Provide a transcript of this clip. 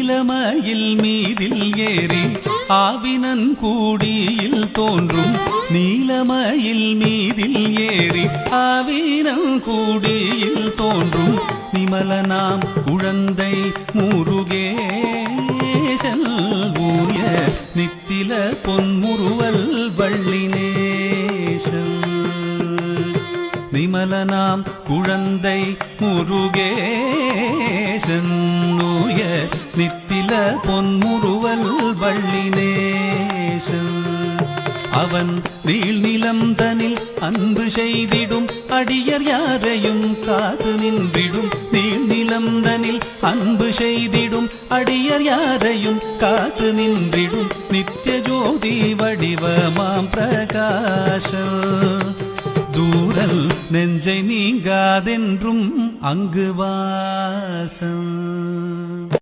நீலமயில் மீதில் ஏறி ஆவினன் கூடியில் தோன்றும் நீலமயில் மீதில் ஏறி ஆவினன் கூடியில் தோன்றும் நிமலனாம் குழந்தை முருகேசன் ஊய நித்தில பொன்முறுவல் வள்ளினேசன் நிமலனாம் குழந்தை முருகேசன் ஊய நித்தில பொன்முறுவல் வள்ளினேசன் அவன் நீள்நிலம் தனில் அன்பு செய்திடும் அடியர் யாரையும் காத்து நின்றிடும் நீள்நிலம் தனில் அன்பு செய்திடும் அடியர் யாரையும் காத்து நின்றிடும் நித்திய ஜோதி வடிவமாம் பிரகாச தூரல் நெஞ்சை நீங்காதென்றும் அங்கு வாசம்